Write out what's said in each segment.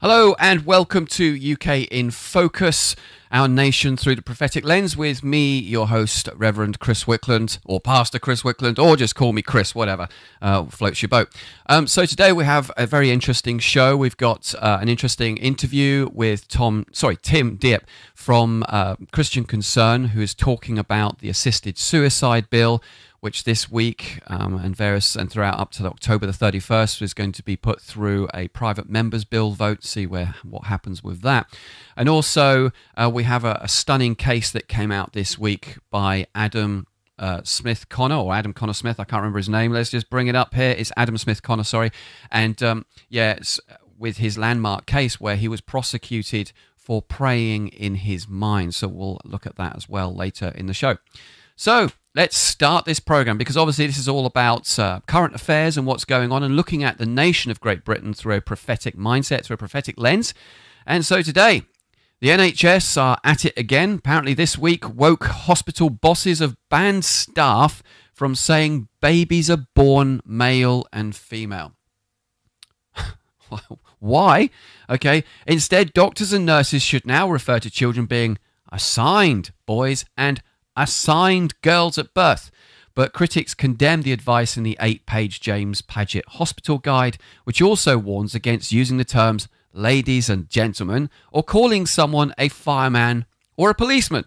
Hello and welcome to UK in Focus, our nation through the prophetic lens, with me, your host, Reverend Chris Wickland, or Pastor Chris Wickland, or just call me Chris, whatever floats your boat. So today we have a very interesting show. We've got an interesting interview with Tim Dieppe from Christian Concern, who is talking about the assisted suicide bill, which this week and throughout up to October the 31st is going to be put through a private members bill vote, see what happens with that. And also we have a stunning case that came out this week by Adam Connor Smith, I can't remember his name. Let's just bring it up here. It's Adam Smith Connor, sorry. And it's with his landmark case where he was prosecuted for praying in his mind. So we'll look at that as well later in the show. So let's start this program, because obviously this is all about current affairs and what's going on and looking at the nation of Great Britain through a prophetic mindset, through a prophetic lens. And so today, the NHS are at it again. Apparently this week woke hospital bosses have banned staff from saying babies are born male and female. Why? Okay. Instead, doctors and nurses should now refer to children being assigned boys and assigned girls at birth. But critics condemn the advice in the 8-page James Paget Hospital Guide, which also warns against using the terms ladies and gentlemen or calling someone a fireman or a policeman.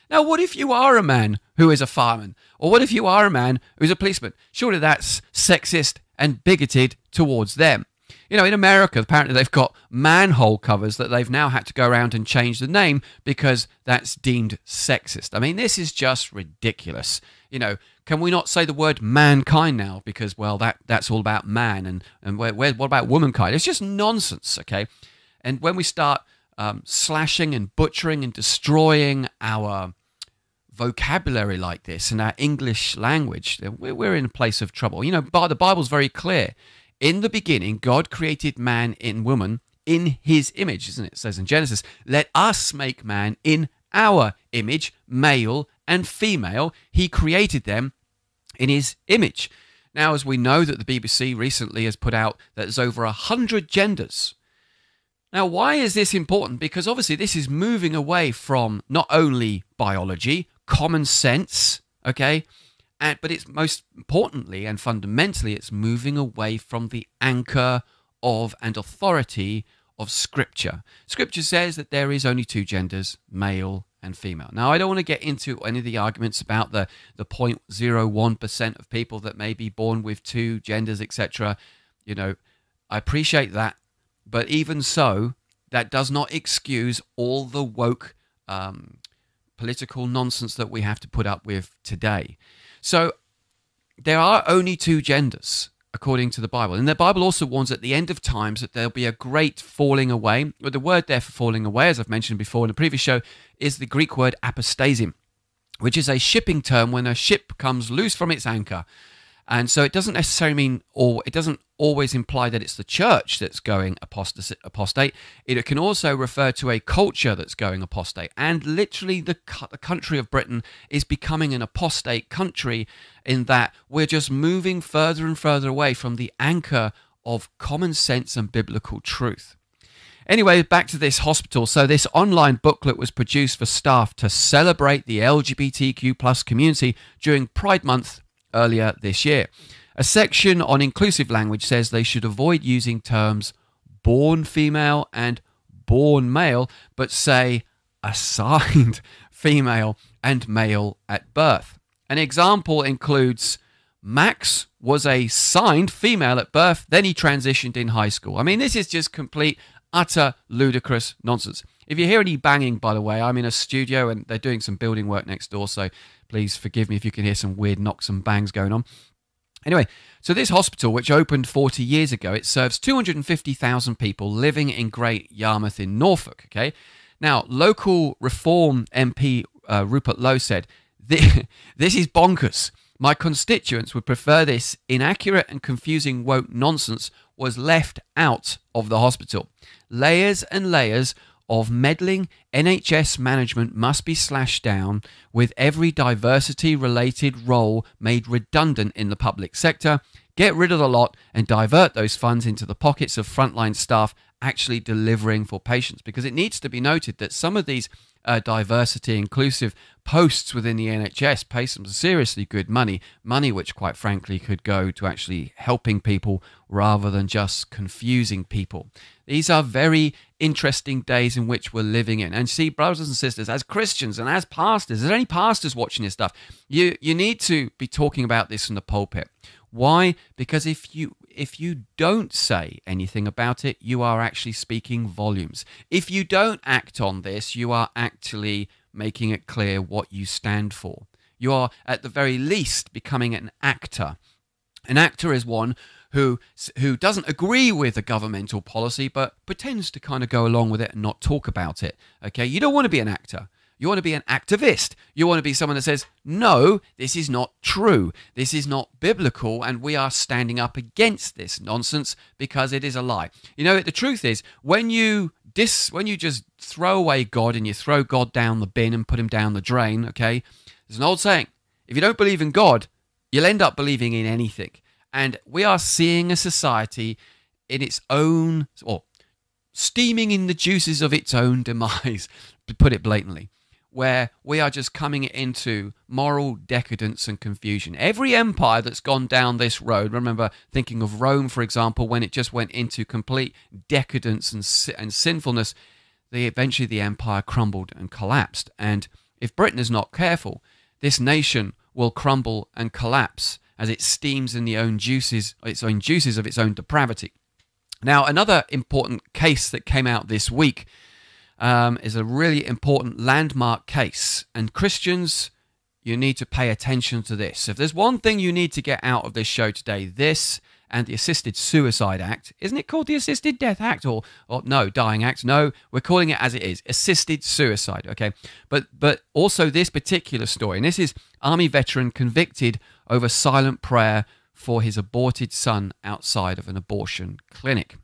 Now, what if you are a man who is a fireman? Or what if you are a man who's a policeman? Surely that's sexist and bigoted towards them. You know, in America, apparently they've got manhole covers that they've now had to go around and change the name because that's deemed sexist. I mean, this is just ridiculous. You know, can we not say the word mankind now? Because, well, that's all about man. And what about womankind? It's just nonsense, okay? And when we start slashing and butchering and destroying our vocabulary like this and our English language, we're in a place of trouble. You know, but the Bible's very clear. In the beginning, God created man and woman in his image, isn't it? It says in Genesis, let us make man in our image, male and female. He created them in his image. Now, as we know that the BBC recently has put out that there's over 100 genders. Now, why is this important? Because obviously this is moving away from not only biology, common sense, okay? But it's most importantly and fundamentally, it's moving away from the anchor of and authority of Scripture. Scripture says that there is only two genders, male and female. Now, I don't want to get into any of the arguments about the 0.01% of people that may be born with two genders, etc. You know, I appreciate that. But even so, that does not excuse all the woke political nonsense that we have to put up with today. So there are only two genders, according to the Bible. And the Bible also warns at the end of times that there'll be a great falling away. But the word there for falling away, as I've mentioned before in the previous show, is the Greek word apostasim, which is a shipping term when a ship comes loose from its anchor. And so it doesn't necessarily mean, or it doesn't always imply that it's the church that's going apostate. It can also refer to a culture that's going apostate. And literally the country of Britain is becoming an apostate country in that we're just moving further and further away from the anchor of common sense and biblical truth. Anyway, back to this hospital. So this online booklet was produced for staff to celebrate the LGBTQ plus community during Pride Month earlier this year. A section on inclusive language says they should avoid using terms born female and born male, but say assigned female and male at birth. An example includes Max was assigned female at birth, then he transitioned in high school. I mean, this is just complete, utter, ludicrous nonsense. If you hear any banging, by the way, I'm in a studio and they're doing some building work next door, so please forgive me if you can hear some weird knocks and bangs going on. Anyway, so this hospital, which opened 40 years ago, it serves 250,000 people living in Great Yarmouth in Norfolk, okay? Now, local Reform MP Rupert Lowe said, this is bonkers. My constituents would prefer this inaccurate and confusing woke nonsense was left out of the hospital. Layers and layers of meddling NHS management must be slashed down, with every diversity-related role made redundant in the public sector. Get rid of the lot and divert those funds into the pockets of frontline staff actually delivering for patients. Because it needs to be noted that some of these diversity inclusive posts within the NHS pay some seriously good money which quite frankly could go to actually helping people rather than just confusing people. These are very interesting days in which we're living in. And see, brothers and sisters, as Christians and as pastors, is there any pastors watching this stuff? You need to be talking about this in the pulpit. Why? Because if you don't say anything about it, you are actually speaking volumes. If you don't act on this, you are actually making it clear what you stand for. You are, at the very least, becoming an actor. An actor is one who doesn't agree with a governmental policy, but pretends to kind of go along with it and not talk about it. Okay, you don't want to be an actor. You want to be an activist. You want to be someone that says, no, this is not true. This is not biblical, and we are standing up against this nonsense because it is a lie. You know, the truth is, when you just throw away God and you throw God down the bin and put him down the drain, okay, there's an old saying, if you don't believe in God, you'll end up believing in anything. And we are seeing a society in its own, or steaming in the juices of its own demise, to put it blatantly, where we are just coming into moral decadence and confusion. Every empire that's gone down this road, remember thinking of Rome, for example, when it just went into complete decadence and sinfulness, eventually the empire crumbled and collapsed. And if Britain is not careful, this nation will crumble and collapse as it steams in its own juices of its own depravity. Now, another important case that came out this week is a really important landmark case. And Christians, you need to pay attention to this. If there's one thing you need to get out of this show today, this and the Assisted Suicide Act. Isn't it called the Assisted Death Act? Or no, Dying Act? No, we're calling it as it is, Assisted Suicide, okay? But also this particular story, and this is Army veteran convicted over silent prayer for his aborted son outside of an abortion clinic.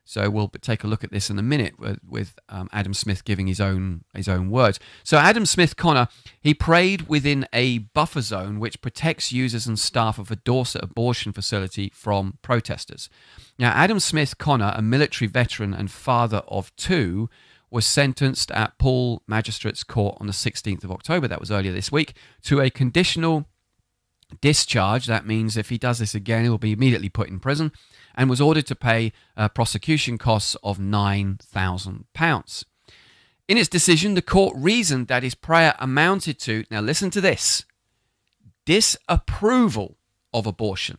So we'll take a look at this in a minute with Adam Smith giving his own words. So Adam Smith Connor, he prayed within a buffer zone which protects users and staff of a Dorset abortion facility from protesters. Now, Adam Smith Connor, a military veteran and father of two, was sentenced at Poole Magistrates Court on the 16th of October, that was earlier this week, to a conditional discharge. That means if he does this again, he will be immediately put in prison, and was ordered to pay prosecution costs of £9,000. In its decision, the court reasoned that his prayer amounted to, now listen to this, disapproval of abortion.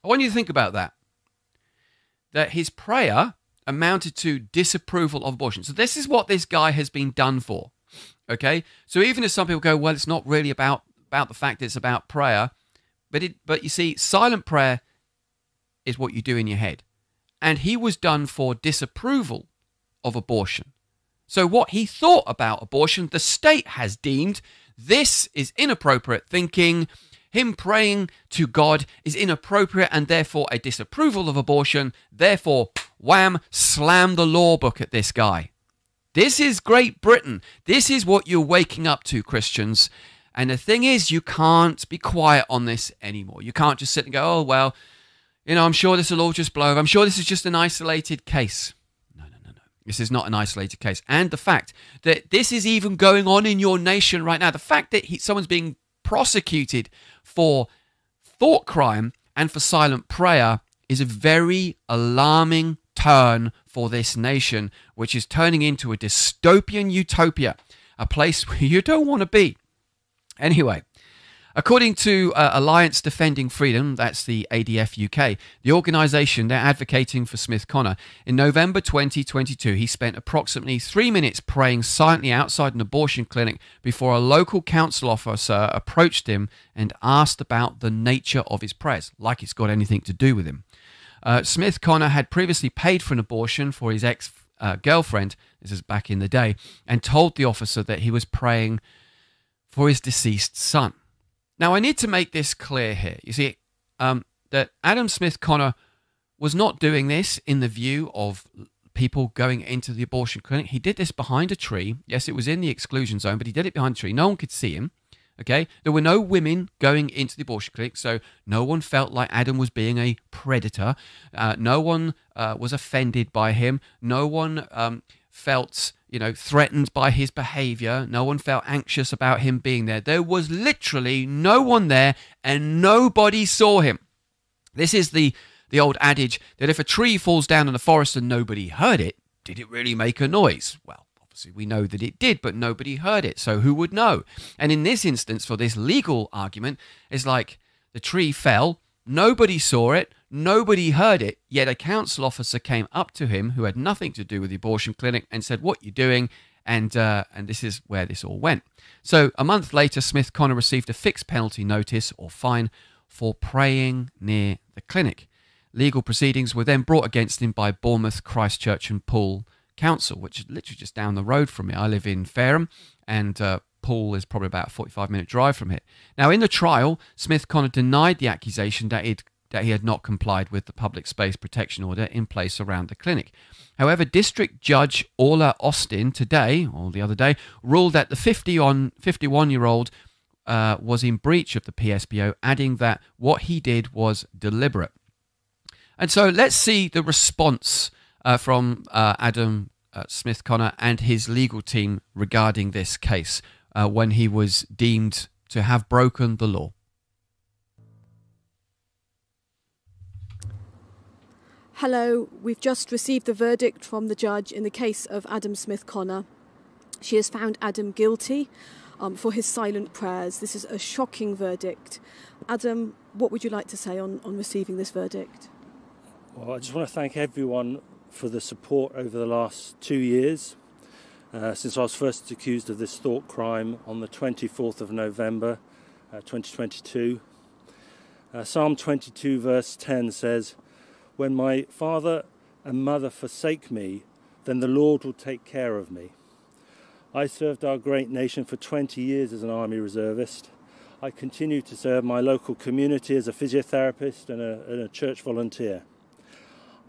I want you to think about that. That his prayer amounted to disapproval of abortion. So this is what this guy has been done for. Okay? So even if some people go, well, it's not really about the fact that it's about prayer, but you see, silent prayer is what you do in your head. And he was done for disapproval of abortion. So what he thought about abortion, the state has deemed this is inappropriate thinking. Him praying to God is inappropriate and therefore a disapproval of abortion. Therefore, wham, slam the law book at this guy. This is Great Britain. This is what you're waking up to, Christians. And the thing is, you can't be quiet on this anymore. You can't just sit and go, oh, well, you know, I'm sure this will all just blow over. I'm sure this is just an isolated case. No. This is not an isolated case. And the fact that this is even going on in your nation right now, the fact that someone's being prosecuted for thought crime and for silent prayer is a very alarming turn for this nation, which is turning into a dystopian utopia, a place where you don't want to be. Anyway, according to Alliance Defending Freedom, that's the ADF UK, the organisation, they're advocating for Smith Connor. In November 2022, he spent approximately 3 minutes praying silently outside an abortion clinic before a local council officer approached him and asked about the nature of his prayers, like it's got anything to do with him. Smith Connor had previously paid for an abortion for his ex-girlfriend, this is back in the day, and told the officer that he was praying for his deceased son. Now, I need to make this clear here. You see, that Adam Smith Connor was not doing this in the view of people going into the abortion clinic. He did this behind a tree. Yes, it was in the exclusion zone, but he did it behind a tree. No one could see him. Okay, there were no women going into the abortion clinic, so no one felt like Adam was being a predator. No one was offended by him. No one felt, threatened by his behavior. No one felt anxious about him being there. There was literally no one there, and nobody saw him. This is the old adage that if a tree falls down in the forest and nobody heard it, did it really make a noise? Well, obviously we know that it did, but nobody heard it, so who would know? And in this instance, for this legal argument, it's like the tree fell, nobody saw it, nobody heard it, yet a council officer came up to him who had nothing to do with the abortion clinic and said, "What are you doing?" And this is where this all went. So a month later, Smith Connor received a fixed penalty notice or fine for praying near the clinic. Legal proceedings were then brought against him by Bournemouth, Christchurch and Poole Council, which is literally just down the road from me. I live in Fareham, and Poole is probably about a 45-minute drive from here. Now, in the trial, Smith Connor denied the accusation that he had not complied with the public space protection order in place around the clinic. However, District Judge Orla Austin today, or the other day, ruled that the 51-year-old was in breach of the PSPO, adding that what he did was deliberate. And so let's see the response from Adam Smith Connor and his legal team regarding this case when he was deemed to have broken the law. Hello, we've just received the verdict from the judge in the case of Adam Smith Connor. She has found Adam guilty for his silent prayers. This is a shocking verdict. Adam, what would you like to say on receiving this verdict? Well, I just want to thank everyone for the support over the last 2 years, since I was first accused of this thought crime on the 24th of November 2022. Psalm 22 verse 10 says, "When my father and mother forsake me, then the Lord will take care of me." I served our great nation for 20 years as an Army reservist. I continue to serve my local community as a physiotherapist and a church volunteer.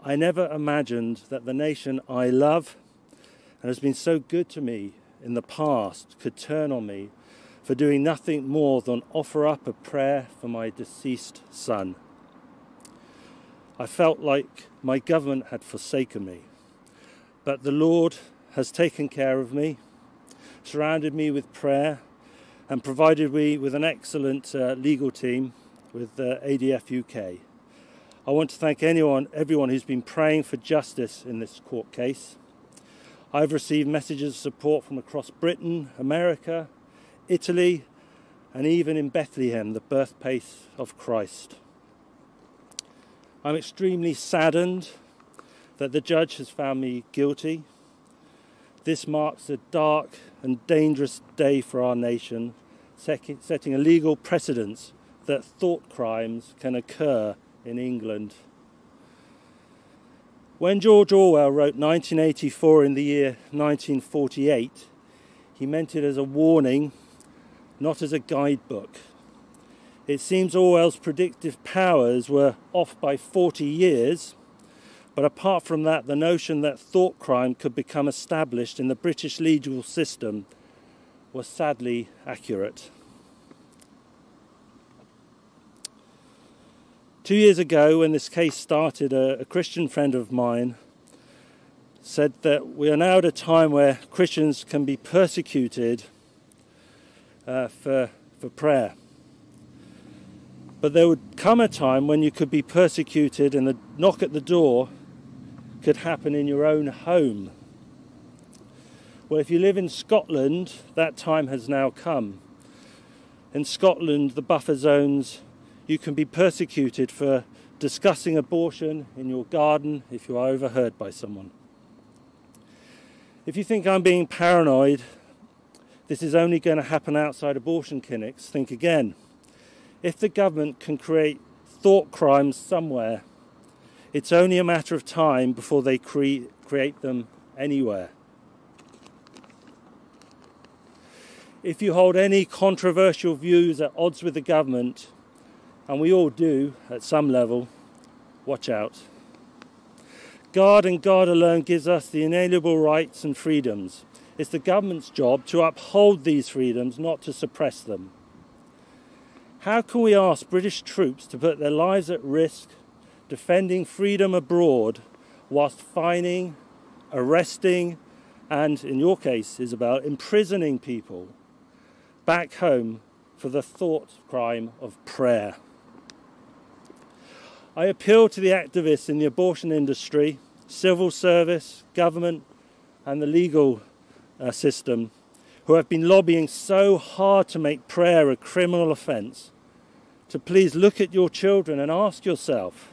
I never imagined that the nation I love and has been so good to me in the past could turn on me for doing nothing more than offer up a prayer for my deceased son. I felt like my government had forsaken me, but the Lord has taken care of me, surrounded me with prayer, and provided me with an excellent legal team with ADF UK. I want to thank everyone who's been praying for justice in this court case. I've received messages of support from across Britain, America, Italy, and even in Bethlehem, the birthplace of Christ. I'm extremely saddened that the judge has found me guilty. This marks a dark and dangerous day for our nation, setting a legal precedent that thought crimes can occur in England. When George Orwell wrote 1984 in the year 1948, he meant it as a warning, not as a guidebook. It seems Orwell's predictive powers were off by 40 years, but apart from that, the notion that thought crime could become established in the British legal system was sadly accurate. 2 years ago, when this case started, a Christian friend of mine said that we are now at a time where Christians can be persecuted for prayer. But there would come a time when you could be persecuted and the knock at the door could happen in your own home. Well, if you live in Scotland, that time has now come. In Scotland, the buffer zones, you can be persecuted for discussing abortion in your garden if you are overheard by someone. If you think I'm being paranoid, this is only going to happen outside abortion clinics, think again. If the government can create thought crimes somewhere, it's only a matter of time before they create them anywhere. If you hold any controversial views at odds with the government, and we all do at some level, watch out. God and God alone gives us the inalienable rights and freedoms. It's the government's job to uphold these freedoms, not to suppress them. How can we ask British troops to put their lives at risk defending freedom abroad whilst fining, arresting, and, in your case, Isabel, imprisoning people back home for the thought crime of prayer? I appeal to the activists in the abortion industry, civil service, government, and the legal system who have been lobbying so hard to make prayer a criminal offence, to please look at your children and ask yourself,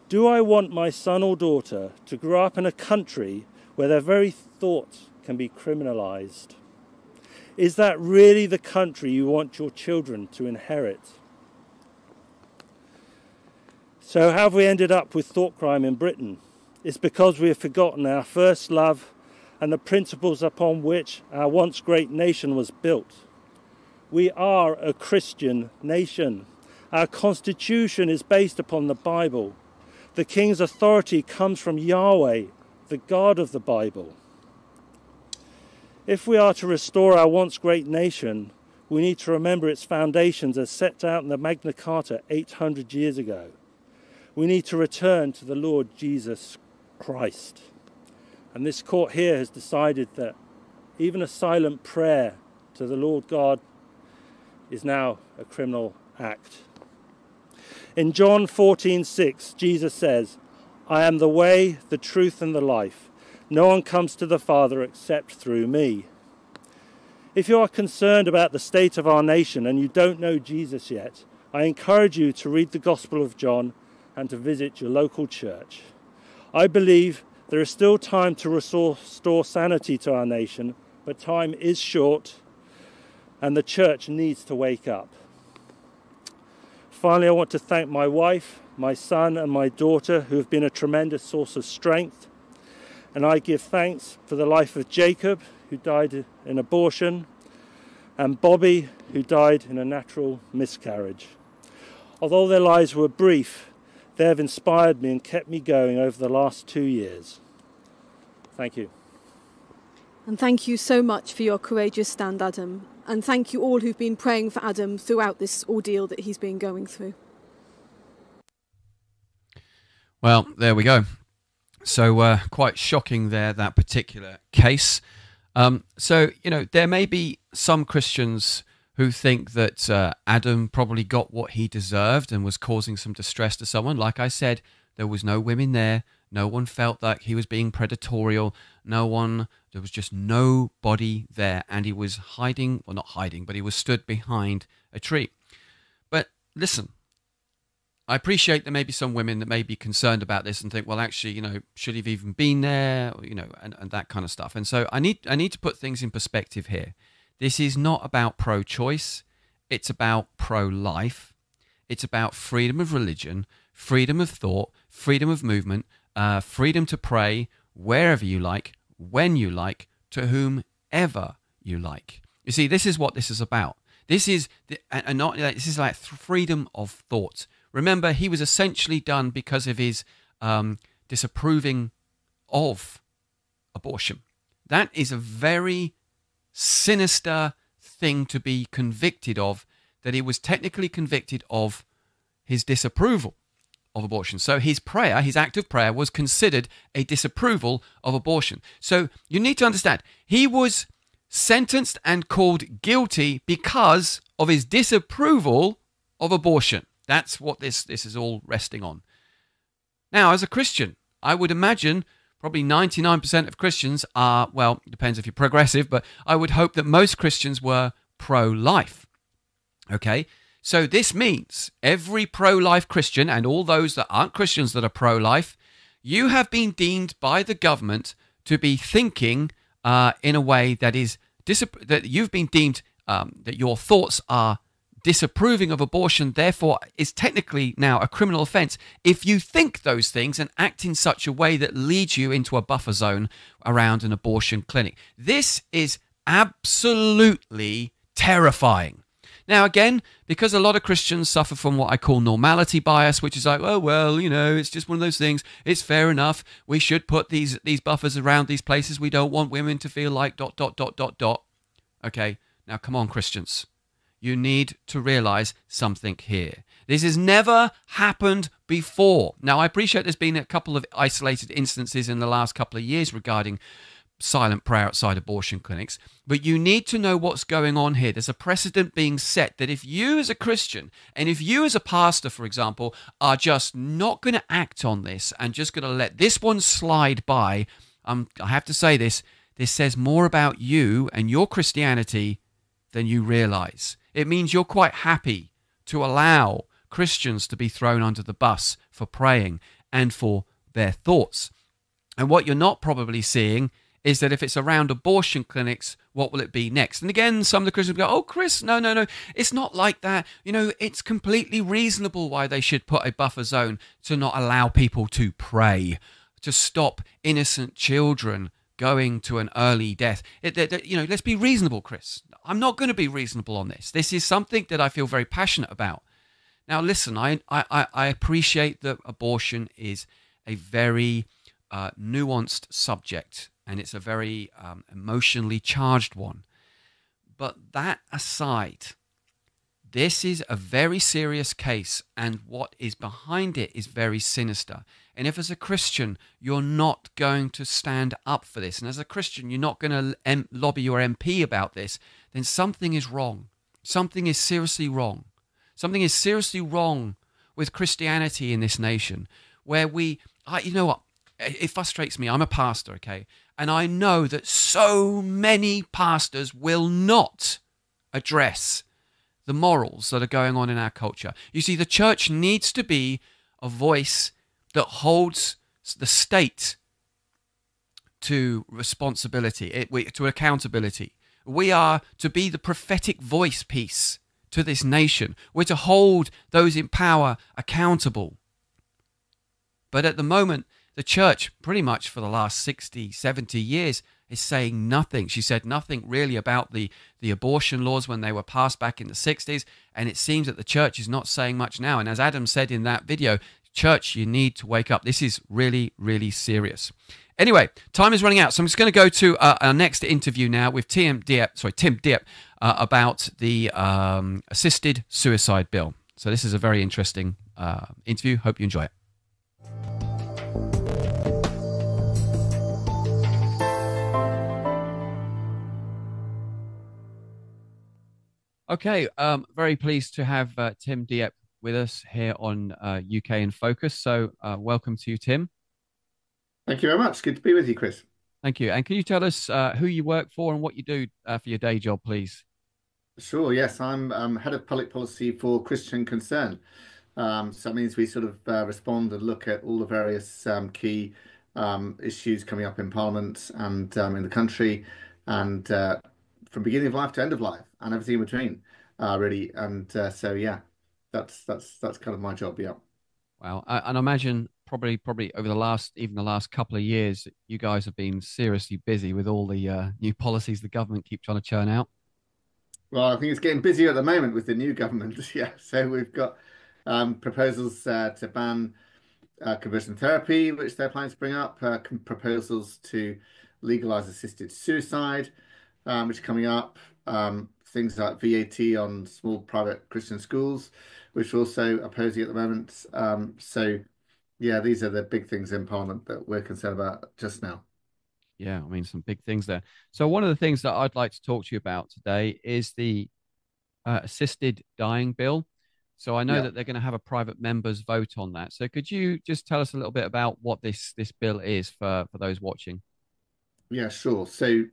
do I want my son or daughter to grow up in a country where their very thoughts can be criminalised? Is that really the country you want your children to inherit? So how have we ended up with thought crime in Britain? It's because we have forgotten our first love and the principles upon which our once great nation was built. We are a Christian nation. Our constitution is based upon the Bible. The king's authority comes from Yahweh, the God of the Bible. If we are to restore our once great nation, we need to remember its foundations as set out in the Magna Carta 800 years ago. We need to return to the Lord Jesus Christ. And this court here has decided that even a silent prayer to the Lord God is now a criminal act. In John 14:6, Jesus says, I am the way, the truth, and the life. No one comes to the Father except through me. If you are concerned about the state of our nation and you don't know Jesus yet, I encourage you to read the Gospel of John and to visit your local church. I believe there is still time to restore sanity to our nation, but time is short and the church needs to wake up. Finally, I want to thank my wife, my son and my daughter who have been a tremendous source of strength. And I give thanks for the life of Jacob, who died in abortion, and Bobby, who died in a natural miscarriage. Although their lives were brief, they have inspired me and kept me going over the last 2 years. Thank you. And thank you so much for your courageous stand, Adam. And thank you all who've been praying for Adam throughout this ordeal that he's been going through. Well, there we go. So quite shocking there, that particular case. So, you know, there may be some Christians who think that Adam probably got what he deserved and was causing some distress to someone. Like I said, there was no women there. No one felt that he was being predatorial. There was just nobody there. And he was hiding, well, not hiding, but he was stood behind a tree. But listen, I appreciate there may be some women that may be concerned about this and think, well, actually, you know, should he have even been there, you know, and that kind of stuff. And so I need to put things in perspective here. This is not about pro-choice. It's about pro-life. It's about freedom of religion, freedom of thought, freedom of movement, freedom to pray wherever you like, when you like, to whomever you like. You see, this is what this is about. This is this is like freedom of thought. Remember, he was essentially done because of his disapproving of abortion. That is a very sinister thing to be convicted of, that he was technically convicted of his disapproval of abortion. So his prayer, his act of prayer, was considered a disapproval of abortion. So you need to understand, he was sentenced and called guilty because of his disapproval of abortion. That's what this is all resting on. Now, as a Christian, I would imagine probably 99% of Christians are, well, it depends if you're progressive, but I would hope that most Christians were pro-life. Okay? So this means every pro-life Christian and all those that aren't Christians that are pro-life, you have been deemed by the government to be thinking in a way that is that you've been deemed that your thoughts are disapproving of abortion, therefore is technically now a criminal offence if you think those things and act in such a way that leads you into a buffer zone around an abortion clinic. This is absolutely terrifying. Now, again, because a lot of Christians suffer from what I call normality bias, which is like, oh, well, you know, it's just one of those things. It's fair enough. We should put these buffers around these places. We don't want women to feel like ... Okay, now come on, Christians. you need to realize something here. This has never happened before. Now, I appreciate there's been a couple of isolated instances in the last couple of years regarding silent prayer outside abortion clinics, but you need to know what's going on here. There's a precedent being set that if you as a Christian and if you as a pastor, for example, are just not going to act on this and just going to let this one slide by, I have to say this says more about you and your Christianity than you realize. It means you're quite happy to allow Christians to be thrown under the bus for praying and for their thoughts. And what you're not probably seeing is that if it's around abortion clinics, what will it be next? And again, some of the Christians go, oh, Chris, no, it's not like that. You know, it's completely reasonable why they should put a buffer zone to not allow people to pray, to stop innocent children going to an early death. Let's be reasonable, Chris. I'm not going to be reasonable on this. This is something that I feel very passionate about. Now, listen, I appreciate that abortion is a very nuanced subject, and it's a very emotionally charged one. But that aside, this is a very serious case, and what is behind it is very sinister. And if as a Christian, you're not going to stand up for this, and as a Christian, you're not going to lobby your MP about this, then something is wrong. Something is seriously wrong. Something is seriously wrong with Christianity in this nation, where you know what? It frustrates me. I'm a pastor, okay? And I know that so many pastors will not address the morals that are going on in our culture. You see, the church needs to be a voice that holds the state to responsibility, to accountability. We are to be the prophetic voice piece to this nation. We're to hold those in power accountable. But at the moment, the church, pretty much for the last 60, 70 years, is saying nothing. She said nothing really about the abortion laws when they were passed back in the 60s, and it seems that the church is not saying much now. And as Adam said in that video, church, you need to wake up. This is really, really serious. Anyway, time is running out, so I'm just going to go to our next interview now with Tim Dieppe, about the assisted suicide bill. So this is a very interesting interview. Hope you enjoy it. Okay, very pleased to have Tim Dieppe with us here on UK in Focus. So welcome to you, Tim. Thank you very much. Good to be with you, Chris. Thank you. And can you tell us who you work for and what you do for your day job, please? Sure, yes. I'm Head of Public Policy for Christian Concern. So that means we sort of respond and look at all the various key issues coming up in Parliament and in the country, and from beginning of life to end of life and everything in between, really. And so, yeah, that's kind of my job. Yeah. Wow. And I imagine probably over the last couple of years, you guys have been seriously busy with all the new policies the government keep trying to churn out. Well, I think it's getting busier at the moment with the new government. Yeah. So we've got proposals to ban conversion therapy, which they're planning to bring up, proposals to legalize assisted suicide, which are coming up, things like VAT on small private Christian schools, which we're also opposing at the moment. So, yeah, these are the big things in Parliament that we're concerned about just now. Yeah, I mean, some big things there. So one of the things that I'd like to talk to you about today is the assisted dying bill. So I know that they're going to have a private members vote on that. So could you just tell us a little bit about what this bill is for those watching? Yeah, sure. So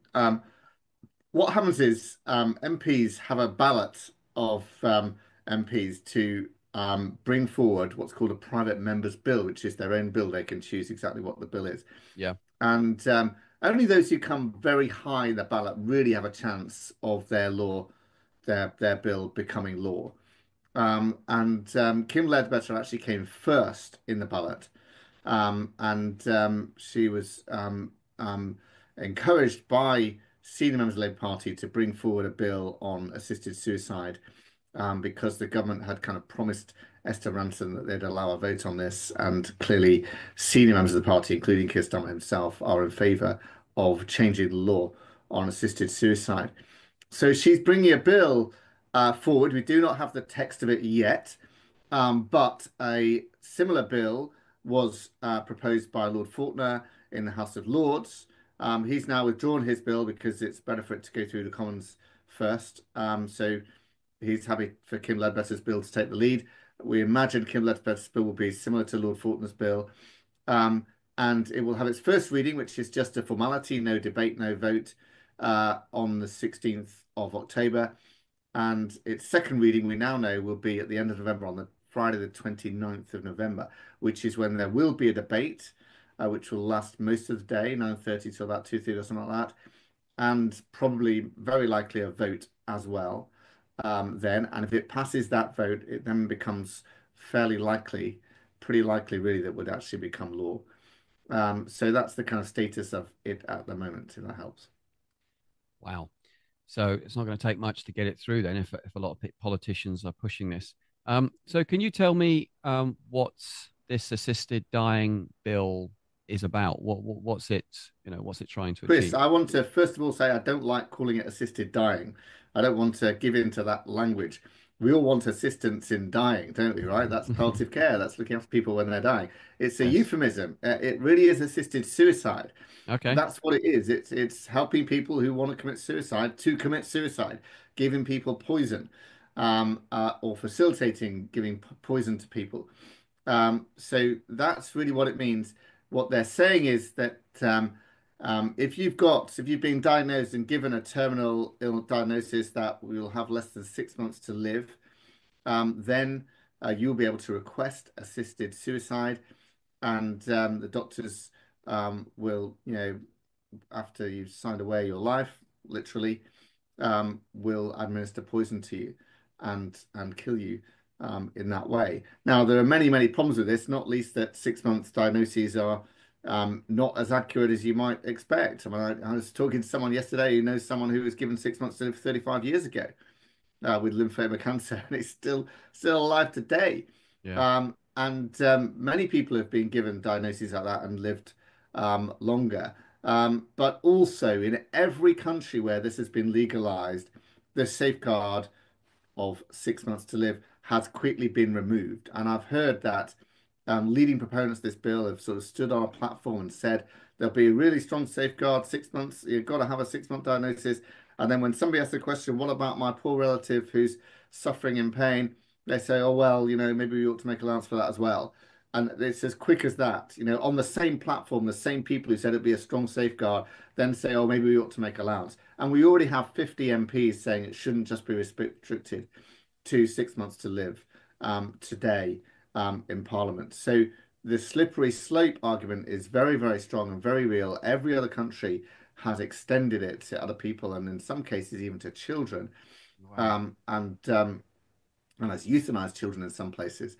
what happens is MPs have a ballot of MPs to bring forward what's called a private members bill, which is their own bill. They can choose exactly what the bill is. Yeah. And only those who come very high in the ballot really have a chance of their bill becoming law. Kim Ledbetter actually came first in the ballot, and she was encouraged by senior members of the Labour Party to bring forward a bill on assisted suicide, because the government had kind of promised Esther Ranson that they'd allow a vote on this, and clearly senior members of the party, including Keir Starmer himself, are in favour of changing the law on assisted suicide. So she's bringing a bill forward. We do not have the text of it yet, but a similar bill was proposed by Lord Faulkner in the House of Lords. He's now withdrawn his bill because it's better for it to go through the Commons first. So he's happy for Kim Ledbetter's bill to take the lead. We imagine Kim Ledbetter's bill will be similar to Lord Faulkner's bill. Um, and it will have its first reading, which is just a formality, no debate, no vote, on the 16th of October. And its second reading, we now know, will be at the end of November, on the Friday, the 29th of November, which is when there will be a debate, which will last most of the day, 9:30 to about 2:30 or something like that, and probably very likely a vote as well, then. And if it passes that vote, it then becomes fairly likely, pretty likely really, that would actually become law. So that's the kind of status of it at the moment, if that helps. Wow. So it's not going to take much to get it through then, if a lot of politicians are pushing this. So can you tell me what this assisted dying bill is about? What's it, what's it trying to Chris, achieve? I want to first of all say I don't like calling it assisted dying. I don't want to give in to that language. We all want assistance in dying, don't we, right? That's palliative care. That's looking after people when they're dying. It's a Yes. euphemism. It really is assisted suicide. Okay. That's what it is. It's helping people who want to commit suicide to commit suicide, giving people poison, or facilitating giving poison to people. So that's really what it means. What they're saying is that if you've been diagnosed and given a terminal ill diagnosis that will have less than 6 months to live, then you'll be able to request assisted suicide, and the doctors will, after you've signed away your life, literally, will administer poison to you and kill you in that way. Now, there are many, many problems with this, not least that 6 month diagnoses are not as accurate as you might expect. I mean, I was talking to someone yesterday who knows someone who was given 6 months to live 35 years ago with lymphoma cancer, and it's still alive today. Yeah. And many people have been given diagnoses like that and lived longer. But also in every country where this has been legalized, the safeguard of 6 months to live has quickly been removed. And I've heard that leading proponents of this bill have sort of stood on a platform and said there'll be a really strong safeguard, 6 months, you've got to have a 6 month diagnosis. And then when somebody asks the question, what about my poor relative who's suffering in pain? They say, oh, well, maybe we ought to make allowance for that as well. And it's as quick as that. On the same platform, the same people who said it'd be a strong safeguard then say, oh, maybe we ought to make allowance. And we already have 50 MPs saying it shouldn't just be restricted to 6 months to live today in Parliament. So the slippery slope argument is very, very strong and very real. Every other country has extended it to other people, and in some cases even to children, Wow. um, and um, and has euthanized children in some places.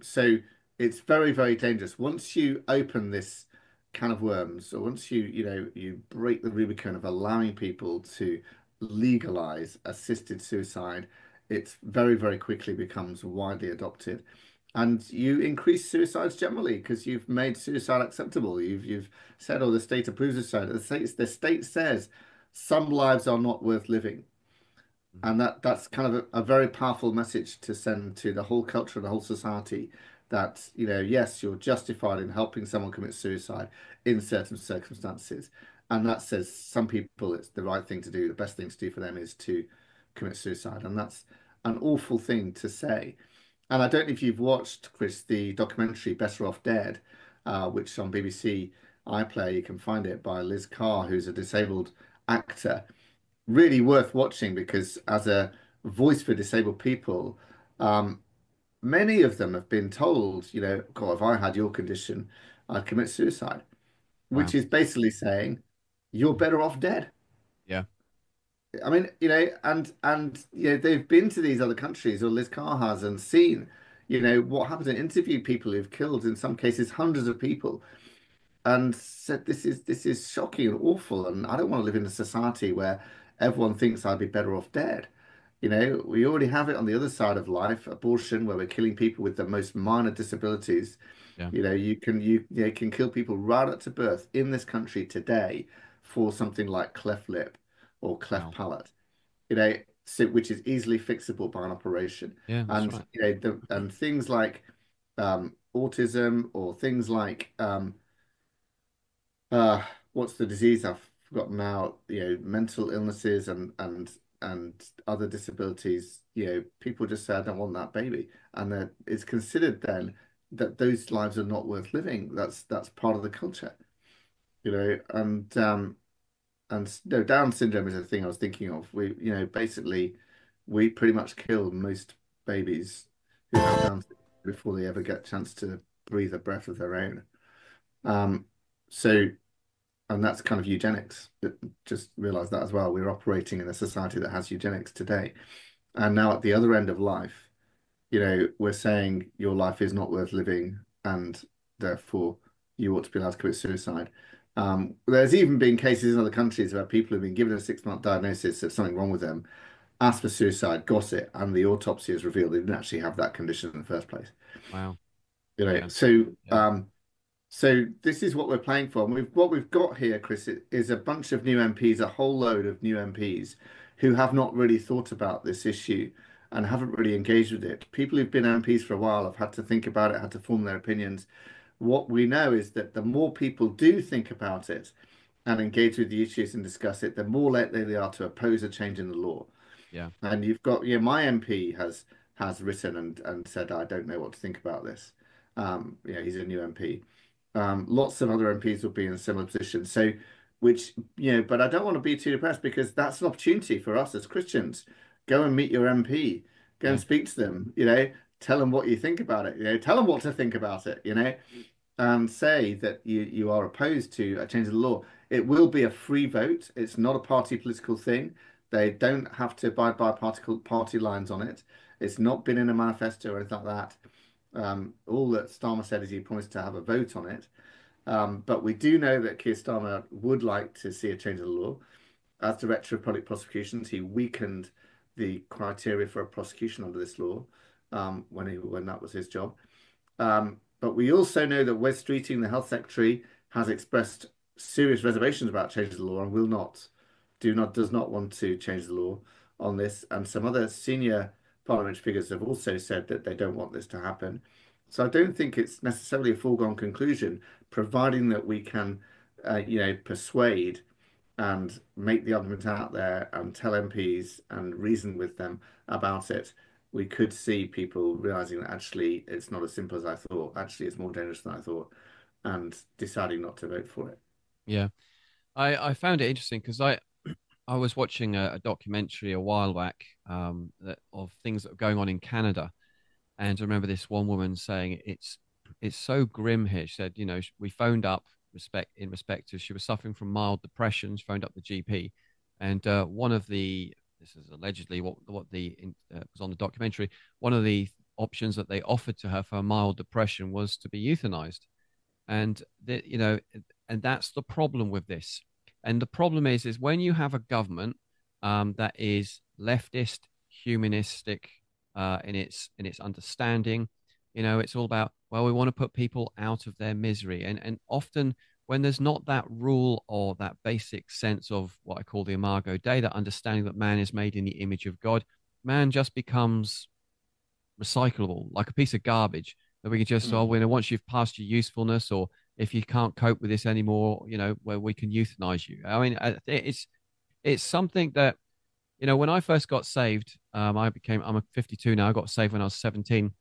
So it's very, very dangerous. Once you open this can of worms, or once you break the Rubicon of allowing people to legalize assisted suicide, it very, very quickly becomes widely adopted. And you increase suicides generally because you've made suicide acceptable. You've said, oh, the state approves of suicide. The state says some lives are not worth living. Mhm. And that's kind of a very powerful message to send to the whole culture and the whole society that, yes, you're justified in helping someone commit suicide in certain circumstances. And that says some people it's the right thing to do. The best thing to do for them is to commit suicide. And that's an awful thing to say. And I don't know if you've watched, Chris, the documentary Better Off Dead, which on BBC iPlayer, you can find it by Liz Carr, who's a disabled actor, really worth watching because as a voice for disabled people, um, many of them have been told, God, if I had your condition, I'd commit suicide, which Wow. is basically saying you're better off dead. Yeah. I mean, they've been to these other countries, or Liz Carr has, and seen, what happens, and interviewed people who've killed, in some cases, hundreds of people, and said this is shocking and awful, and I don't want to live in a society where everyone thinks I'd be better off dead. We already have it on the other side of life, abortion, where we're killing people with the most minor disabilities. Yeah. You can kill people right up to birth in this country today for something like cleft lip or cleft Wow. palate. You know, which is easily fixable by an operation. Yeah, that's And right. and things like autism, or things like uh, what's the disease I've forgotten now? Mental illnesses and other disabilities. People just say, I don't want that baby, and that it's considered then that those lives are not worth living. That's part of the culture, and no, Down syndrome is a thing I was thinking of. Basically, we pretty much kill most babies who have Down syndrome before they ever get a chance to breathe a breath of their own. Um, so, and that's kind of eugenics. Just realize that as well. We're operating in a society that has eugenics today. And now at the other end of life, we're saying your life is not worth living, and therefore you ought to be allowed to commit suicide. There's even been cases in other countries where people have been given a 6-month diagnosis of something wrong with them, asked for suicide, got it, and the autopsy has revealed they didn't actually have that condition in the first place. Wow. You know, Yeah. so Yeah. so this is what we're playing for. And what we've got here, Chris, is a bunch of new MPs, a whole load of new MPs who have not really thought about this issue and haven't really engaged with it. People who've been MPs for a while have had to think about it, had to form their opinions. What we know is that the more people do think about it and engage with the issues and discuss it, the more likely they are to oppose a change in the law. Yeah. And you've got, my MP has written and said, I don't know what to think about this. He's a new MP. Lots of other MPs will be in a similar position. So, but I don't want to be too depressed, because that's an opportunity for us as Christians. Go and meet your MP. Go and Yeah. speak to them. Tell them what you think about it. Tell them what to think about it. And say that you are opposed to a change of the law. It will be a free vote. It's not a party political thing. They don't have to abide by party lines on it. It's not been in a manifesto or anything like that. All that Starmer said is he promised to have a vote on it. But we do know that Keir Starmer would like to see a change of the law. As Director of Public Prosecutions, he weakened the criteria for a prosecution under this law when that was his job. But we also know that Wes Streeting, the Health Secretary, has expressed serious reservations about changing the law and does not want to change the law on this. And some other senior parliamentary figures have also said that they don't want this to happen. So I don't think it's necessarily a foregone conclusion, providing that we can, persuade and make the argument out there and tell MPs and reason with them about it. We could see people realizing that actually it's not as simple as I thought. Actually, it's more dangerous than I thought, and deciding not to vote for it. Yeah. I found it interesting because I was watching a documentary a while back of things that are going on in Canada. And I remember this one woman saying it's so grim here. She said, we phoned up in respect to she was suffering from mild depression. She phoned up the GP, and one of the this is allegedly what was on the documentary. One of the options that they offered to her for mild depression was to be euthanized, and and that's the problem with this. And the problem is when you have a government that is leftist, humanistic in its understanding. It's all about, well, we want to put people out of their misery, and often when there's not that rule or that basic sense of what I call the Imago Dei, that understanding that man is made in the image of God, man just becomes recyclable, like a piece of garbage that we can just, Mm. once you've passed your usefulness, or if you can't cope with this anymore, where we can euthanize you. I mean, it's something that, when I first got saved, I'm 52 now. I got saved when I was 17.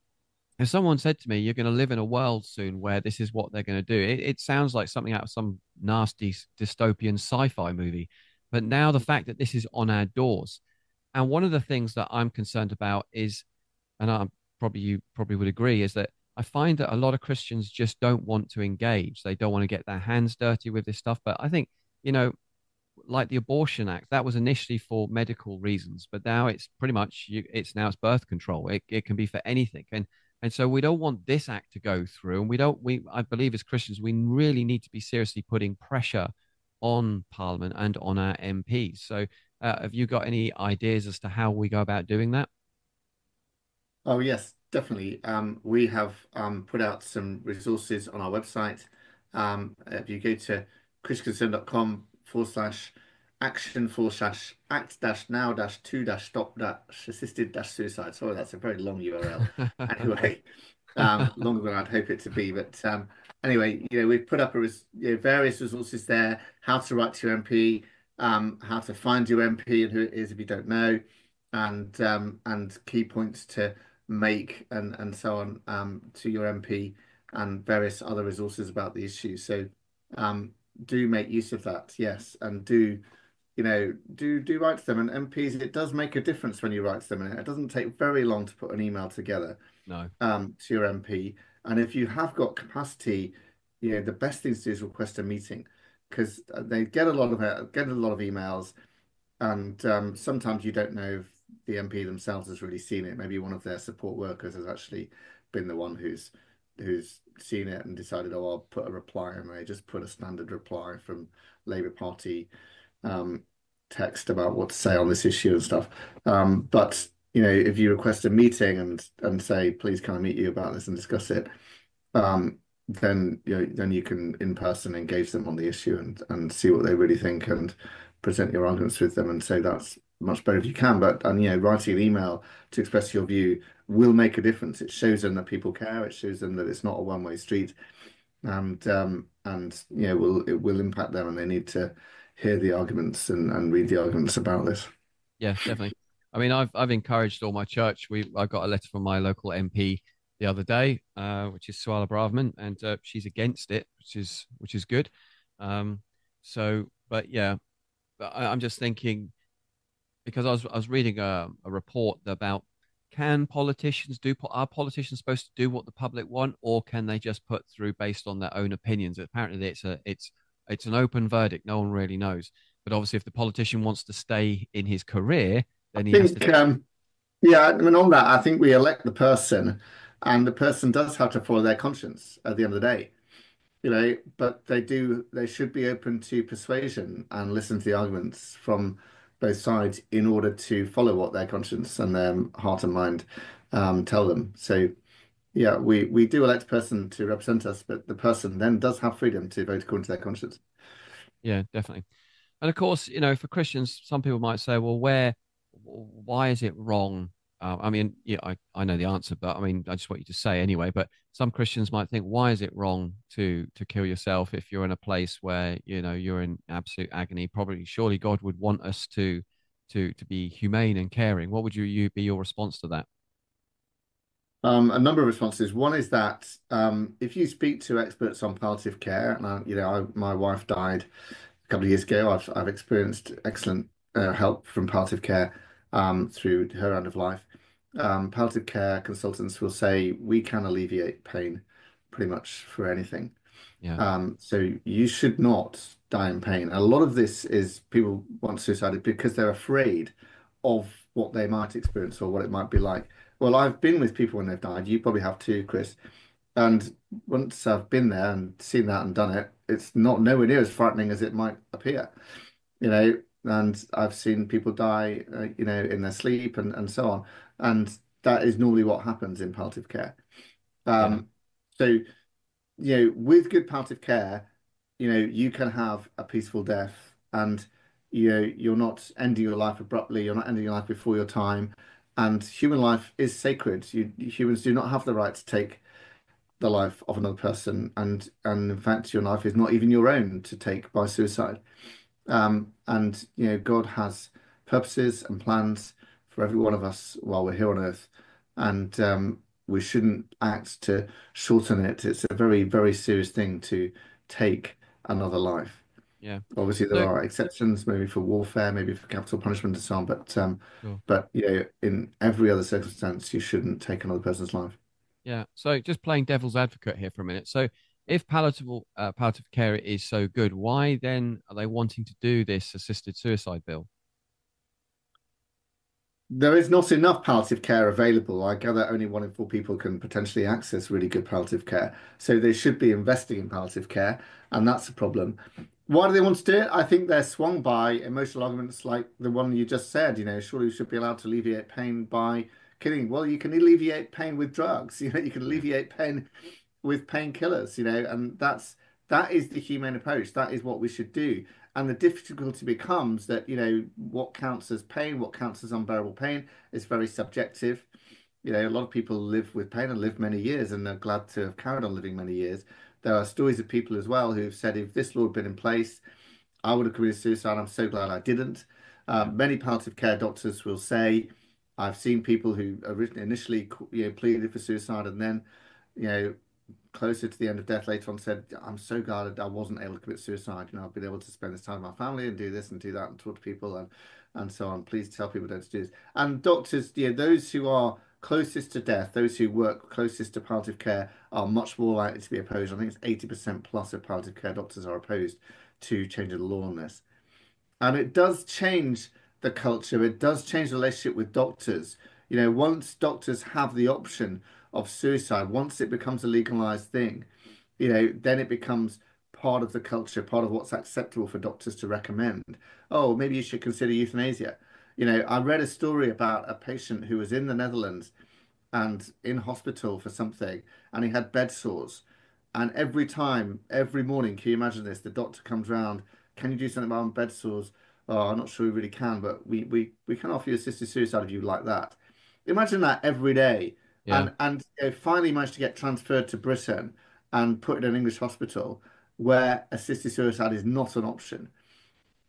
If someone said to me, "You're going to live in a world soon where this is what they're going to do," it sounds like something out of some nasty dystopian sci-fi movie. But now the fact that this is on our doors, and one of the things that I'm concerned about is, and you probably would agree, is that I find that a lot of Christians just don't want to engage. They don't want to get their hands dirty with this stuff. But I think, like the Abortion Act, that was initially for medical reasons, but now it's pretty much it's birth control. It can be for anything, and so we don't want this act to go through, and I believe as Christians we really need to be seriously putting pressure on Parliament and on our MPs. So, have you got any ideas as to how we go about doing that? Oh, yes, definitely. We have put out some resources on our website. If you go to christianconcern.com/. action for dash act dash now dash to dash stop dash assisted dash suicide. Sorry, that's a very long URL. Anyway, longer than I'd hope it to be. But anyway, we've put up various resources there: how to write to your MP, how to find your MP and who it is if you don't know, and key points to make and so on to your MP and various other resources about the issue. So do make use of that, yes, and do write to them. And MPs, it does make a difference when you write to them, and it doesn't take very long to put an email together No. to your MP. And if you have got capacity, the best thing to do is request a meeting because they get a lot of emails, and sometimes you don't know if the MP themselves has really seen it. Maybe one of their support workers has actually been the one who's seen it and decided, oh, I'll put a reply, and they just put a standard reply from Labour Party text about what to say on this issue and stuff. But if you request a meeting and say, please can I meet you about this and discuss it, then you can in person engage them on the issue and see what they really think and present your arguments with them. And so that's much better if you can. But writing an email to express your view will make a difference. It shows them that people care. It shows them that it's not a one-way street, and it will impact them, and they need to hear the arguments and read the arguments about this. Yeah, definitely. I mean, I've encouraged all my church. I got a letter from my local MP the other day, which is Suala Braverman, and she's against it, which is good. But yeah, I'm just thinking because I was reading a report about are politicians supposed to do what the public want, or can they just put through based on their own opinions? Apparently, it's an open verdict. No one really knows. But obviously, if the politician wants to stay in his career, then he has to. Yeah, I mean, on that, I think we elect the person, and the person does have to follow their conscience at the end of the day. But they should be open to persuasion and listen to the arguments from both sides in order to follow what their conscience and their heart and mind tell them. So yeah, we do elect a person to represent us, but the person then does have freedom to vote according to their conscience. Yeah, definitely. And of course, for Christians, some people might say, well, why is it wrong? I mean, yeah, I know the answer, but I mean, I just want you to say anyway. But some Christians might think, why is it wrong to kill yourself if you're in a place where you're in absolute agony? Probably, surely God would want us to be humane and caring. What would you be your response to that? A number of responses. One is that if you speak to experts on palliative care, and my wife died a couple of years ago. I've experienced excellent help from palliative care through her end of life. Palliative care consultants will say we can alleviate pain pretty much for anything. Yeah, So you should not die in pain. A lot of this is people want suicide because they're afraid of what they might experience or what it might be like. Well, I've been with people when they've died. You probably have too, Chris. And once I've been there and seen that and done it, it's not nowhere near as frightening as it might appear, you know. And I've seen people die, in their sleep and so on. And that is normally what happens in palliative care. yeah, So, with good palliative care, you can have a peaceful death and, you're not ending your life abruptly. You're not ending your life before your time. And human life is sacred. Humans do not have the right to take the life of another person, and in fact, your life is not even your own to take by suicide. And God has purposes and plans for every one of us while we're here on earth, and we shouldn't act to shorten it. It's a very, very serious thing to take another life. yeah. Obviously, there So, are exceptions, maybe for warfare, maybe for capital punishment and so on, sure. but in every other circumstance, you shouldn't take another person's life. Yeah. So just playing devil's advocate here for a minute. So if palliative care is so good, why then are they wanting to do this assisted suicide bill? There is not enough palliative care available. I gather only 1 in 4 people can potentially access really good palliative care. So they should be investing in palliative care, and that's a problem. Why do they want to do it? I think they're swung by emotional arguments like the one you just said, surely you should be allowed to alleviate pain by killing. Well, you can alleviate pain with drugs, you can Yeah. alleviate pain with painkillers, and That is the humane approach. That is what we should do. And the difficulty becomes that, what counts as pain, what counts as unbearable pain is very subjective. A lot of people live with pain and live many years and are glad to have carried on living many years. There are stories of people as well who've said, if this law had been in place, I would have committed suicide. I'm so glad I didn't. Yeah. Many palliative care doctors will say, I've seen people who originally initially, pleaded for suicide and then, you know, closer to the end of death later on said, I'm so glad I wasn't able to commit suicide. I've been able to spend this time with my family and do this and do that and talk to people and so on. Please tell people don't do this. And doctors, those who are closest to death, those who work closest to palliative care are much more likely to be opposed. I think it's 80% plus of palliative care doctors are opposed to changing the law on this. And it does change the culture. It does change the relationship with doctors. Once doctors have the option of suicide, once it becomes a legalized thing, then it becomes part of the culture, part of what's acceptable for doctors to recommend. Oh, maybe you should consider euthanasia. I read a story about a patient who was in the Netherlands and in hospital for something, and he had bed sores. And every time, every morning, can you imagine this? The doctor comes round, can you do something about my bed sores? Oh, I'm not sure we really can, but we can offer you assisted suicide if you like that. Imagine that every day. Yeah. And finally managed to get transferred to Britain and put in an English hospital where assisted suicide is not an option.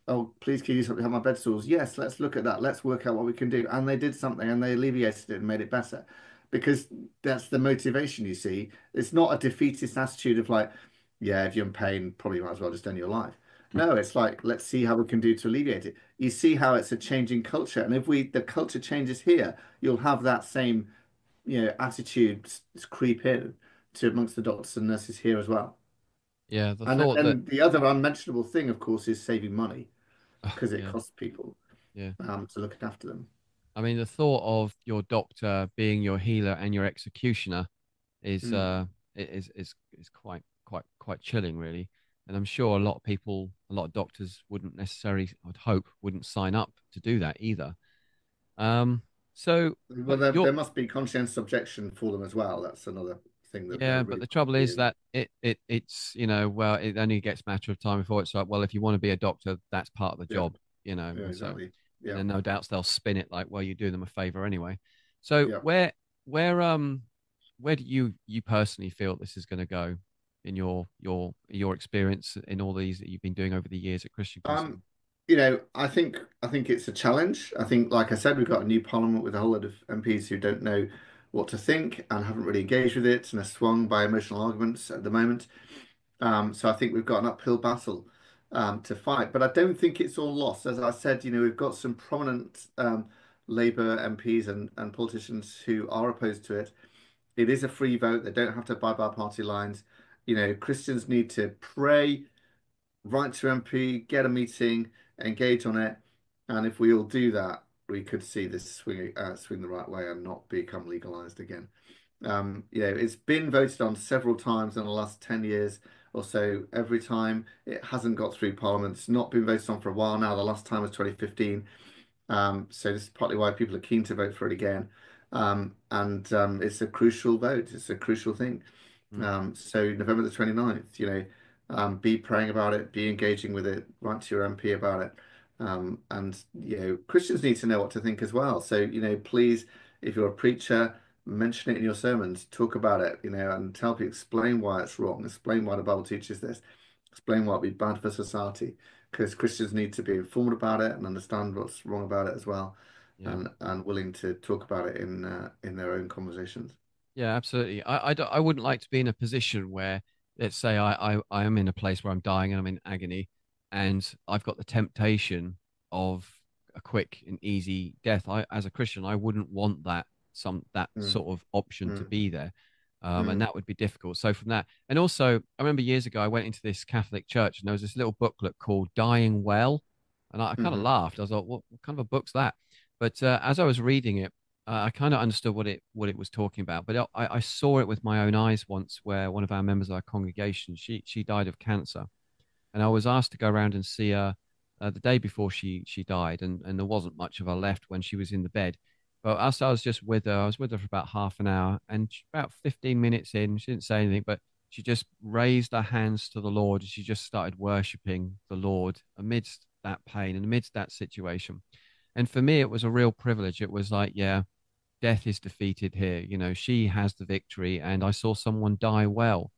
Oh, please can you have my bed sores? Yes, let's look at that. Let's work out what we can do. And they did something and they alleviated it and made it better. Because that's the motivation, you see. It's not a defeatist attitude of like, yeah, if you're in pain, probably might as well just end your life. No, it's like, let's see how we can do to alleviate it. You see how it's a changing culture. And if the culture changes here, you'll have that same, attitude creep in to amongst the doctors and nurses here as well. Yeah. The And thought that, then the other unmentionable thing, of course, is saving money because it yeah, costs people yeah. to look after them. I mean, the thought of your doctor being your healer and your executioner is Mm. is quite chilling, really. And I'm sure a lot of people, a lot of doctors wouldn't necessarily, I'd hope, wouldn't sign up to do that either. Um, so, Well, but there you're must be conscientious objection for them as well. That's another thing that they're Yeah, but really the trouble is doing. that it's well, it only gets a matter of time before it's like, well, if you want to be a doctor, that's part of the Yeah, job, yeah, and so, exactly. and Yeah, then no doubts they'll spin it like, well, you do them a favor anyway. So yeah. where where do you personally feel this is going to go in your experience in all these that you've been doing over the years at Christian Concept? Um, I think it's a challenge. I think, like I said, we've got a new parliament with a whole lot of MPs who don't know what to think and haven't really engaged with it and are swung by emotional arguments at the moment. So I think we've got an uphill battle to fight, but I don't think it's all lost. As I said, we've got some prominent Labour MPs and politicians who are opposed to it. It is a free vote. They don't have to abide by party lines. Christians need to pray, write to MP, get a meeting, engage on it, and if we all do that, we could see this swing the right way and not become legalized again. It's been voted on several times in the last 10 years or so. Every time it hasn't got through Parliament. It's not been voted on for a while now. The last time was 2015. So this is partly why people are keen to vote for it again. And it's a crucial vote. It's a crucial thing. Mm, So November the 29th, be praying about it, be engaging with it, write to your MP about it. And Christians need to know what to think as well. So, please, if you're a preacher, mention it in your sermons, talk about it, and tell people, explain why it's wrong, explain why the Bible teaches this, explain why it'd be bad for society, because Christians need to be informed about it and understand what's wrong about it as well, yeah. and willing to talk about it in their own conversations. Yeah, absolutely. I wouldn't like to be in a position where, let's say, I am in a place where I'm dying and I'm in agony, and I've got the temptation of a quick and easy death. As a Christian, I wouldn't want that Mm, sort of option to mm, be there, and mm, that would be difficult. So from that, and also, I remember years ago I went into this Catholic church and there was this little booklet called "Dying Well," and I kind of mhm, laughed. I was like, what kind of a book's that? But as I was reading it, I kind of understood what it was talking about, but I saw it with my own eyes once, where one of our members of our congregation, she died of cancer, and I was asked to go around and see her the day before she died, and there wasn't much of her left when she was in the bed. But as I was just with her, I was with her for about half an hour, and about 15 minutes in, she didn't say anything, but she just raised her hands to the Lord. And she just started worshiping the Lord amidst that pain and amidst that situation. And for me, it was a real privilege. It was like, yeah, death is defeated here. You know, she has the victory, and I saw someone die well.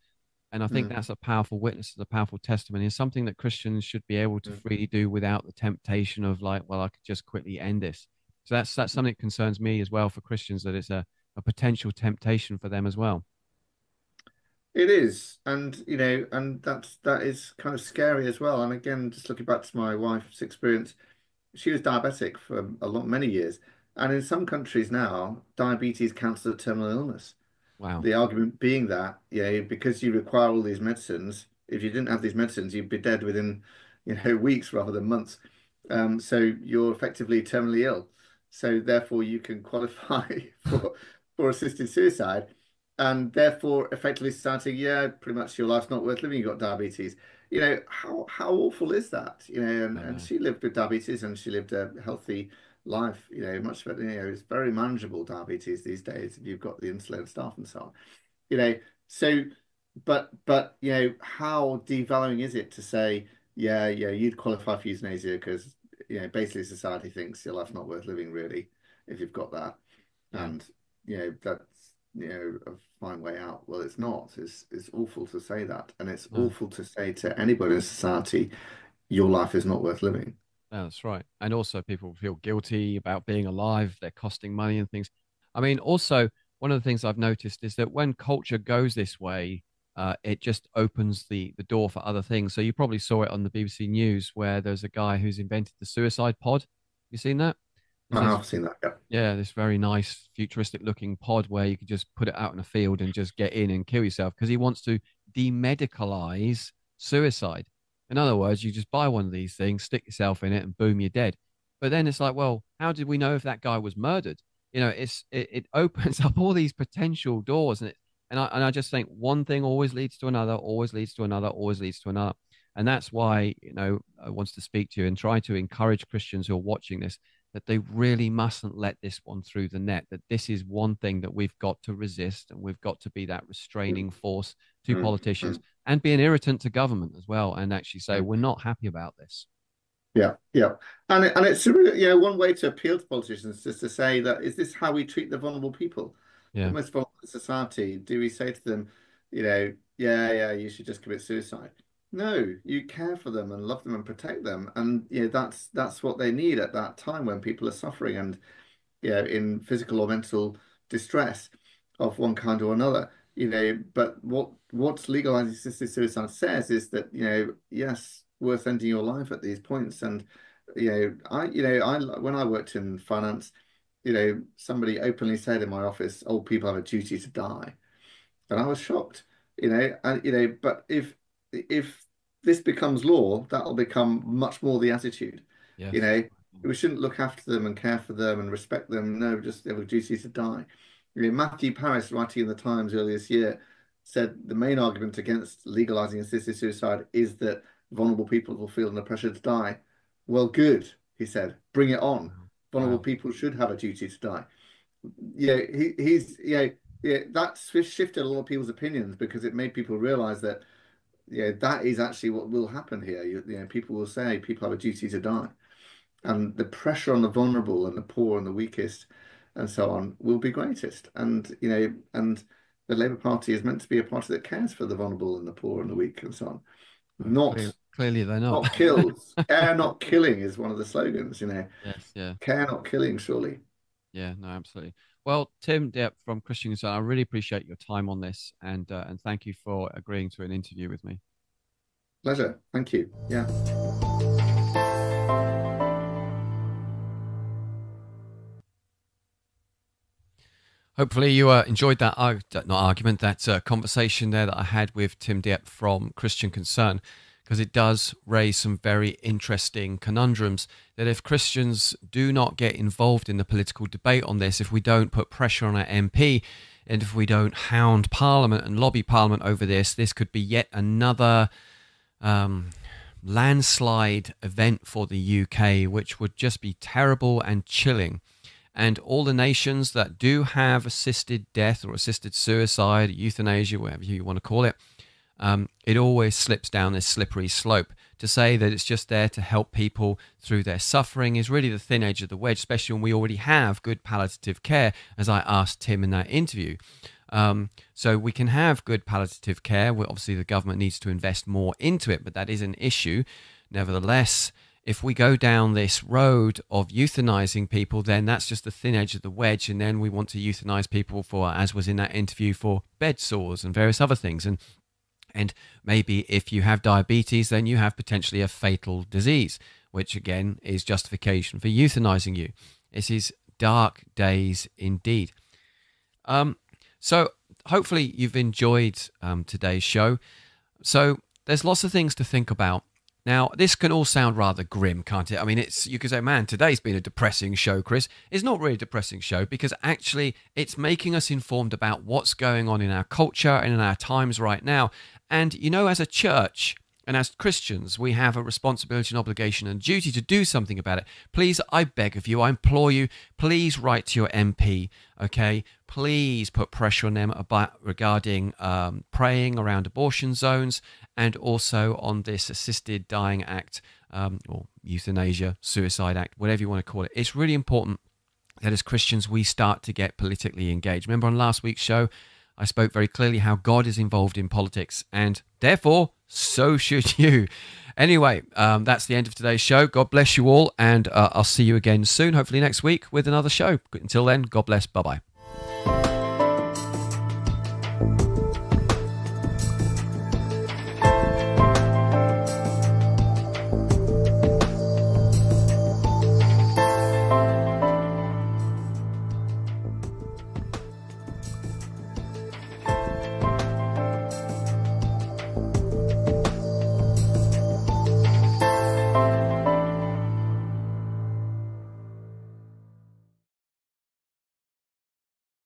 And I think Mm, that's a powerful witness, a powerful testimony, and something that Christians should be able to mm. freely do without the temptation of like, well, I could just quickly end this. So that's something that concerns me as well for Christians, that it's a potential temptation for them as well. It is, and and that is kind of scary as well. And again, just looking back to my wife's experience, she was diabetic for many years, and in some countries now, diabetes counts as a terminal illness. Wow. The argument being that, because you require all these medicines, if you didn't have these medicines, you'd be dead within, weeks rather than months. So you're effectively terminally ill. So therefore, you can qualify for assisted suicide, and therefore, effectively starting, yeah, pretty much your life's not worth living. You've got diabetes. How awful is that? And, I and know. she lived with diabetes, and she lived a healthy life, much better. It's very manageable diabetes these days if you've got the insulin and stuff and so on. You know, so but how devaluing is it to say, yeah, you'd qualify for euthanasia because basically society thinks your life's not worth living really if you've got that, Yeah. and that's a fine way out. Well, it's not. It's awful to say that, and it's No. awful to say to anybody in society, your life is not worth living. No, that's right. And also, people feel guilty about being alive. They're costing money and things. I mean, also, one of the things I've noticed is that when culture goes this way, it just opens the door for other things. So you probably saw it on the BBC News where there's a guy who's invented the suicide pod. You seen that? There's I this, have seen that. Yeah. yeah, this very nice futuristic looking pod where you could just put it out in a field and just get in and kill yourself because he wants to demedicalize suicide. In other words, you just buy one of these things, stick yourself in it, and boom, you're dead. But then it's like, well, how did we know if that guy was murdered? You know, it opens up all these potential doors, and I just think one thing always leads to another, always leads to another, always leads to another, and that's why I wants to speak to you and try to encourage Christians who are watching this that they really mustn't let this one through the net. That this is one thing that we've got to resist, and we've got to be that restraining force to Mm, politicians mm, and be an irritant to government as well, and actually say mm. we're not happy about this. Yeah, yeah, and it's one way to appeal to politicians is to say that is this how we treat the vulnerable people, the Yeah, most vulnerable in society? Do we say to them, yeah, you should just commit suicide? No, you care for them and love them and protect them, and that's what they need at that time when people are suffering and in physical or mental distress of one kind or another. But what's legalizing assisted suicide says is that, yes, worth ending your life at these points. And, I when I worked in finance, somebody openly said in my office, old people have a duty to die. And I was shocked, and but if this becomes law, that'll become much more the attitude. You yes, know, we shouldn't look after them and care for them and respect them. No, just they have a duty to die. Matthew Paris, writing in the Times earlier this year, said the main argument against legalizing assisted suicide is that vulnerable people will feel under pressure to die. Well, good, he said, bring it on. wow, Vulnerable wow. people should have a duty to die. He's that shifted a lot of people's opinions because it made people realize that that is actually what will happen here. People will say people have a duty to die, and the pressure on the vulnerable and the poor and the weakest and so on will be greatest. And the Labour Party is meant to be a party that cares for the vulnerable and the poor and the weak and so on. Clearly, Not clearly they're not. not kills. Care not killing is one of the slogans. Yes, yeah. Care not killing, surely. Yeah, no, absolutely. Well, Tim Depp from Christian Concern, I really appreciate your time on this, and thank you for agreeing to an interview with me. Pleasure. Thank you. Yeah. Hopefully, you enjoyed that not argument, that conversation there that I had with Tim Depp from Christian Concern, because it does raise some very interesting conundrums. That if Christians do not get involved in the political debate on this, if we don't put pressure on our MP, and if we don't hound Parliament and lobby Parliament over this could be yet another landslide event for the UK, which would just be terrible and chilling. And all the nations that do have assisted death or assisted suicide, euthanasia, whatever you want to call it, it always slips down this slippery slope. To say that it's just there to help people through their suffering is really the thin edge of the wedge, especially when we already have good palliative care, as I asked Tim in that interview. So we can have good palliative care. Well, obviously, the government needs to invest more into it, but that is an issue. Nevertheless, if we go down this road of euthanizing people, then that's just the thin edge of the wedge. And then we want to euthanize people for, as was in that interview, for bed sores and various other things. And maybe if you have diabetes, then you have potentially a fatal disease, which again is justification for euthanizing you. This is dark days indeed. So hopefully you've enjoyed today's show. So there's lots of things to think about. Now, this can all sound rather grim, can't it? I mean, you could say, man, today's been a depressing show, Chris. It's not really a depressing show because actually it's making us informed about what's going on in our culture and in our times right now. And, you know, as a church and as Christians, we have a responsibility and obligation and duty to do something about it. Please, I beg of you, I implore you, please write to your MP, okay? Please put pressure on them regarding praying around abortion zones and also on this assisted dying act or euthanasia, suicide act, whatever you want to call it. It's really important that as Christians, we start to get politically engaged. Remember on last week's show, I spoke very clearly how God is involved in politics, and therefore, so should you. Anyway, that's the end of today's show. God bless you all, and I'll see you again soon, hopefully next week, with another show. Until then, God bless. Bye-bye.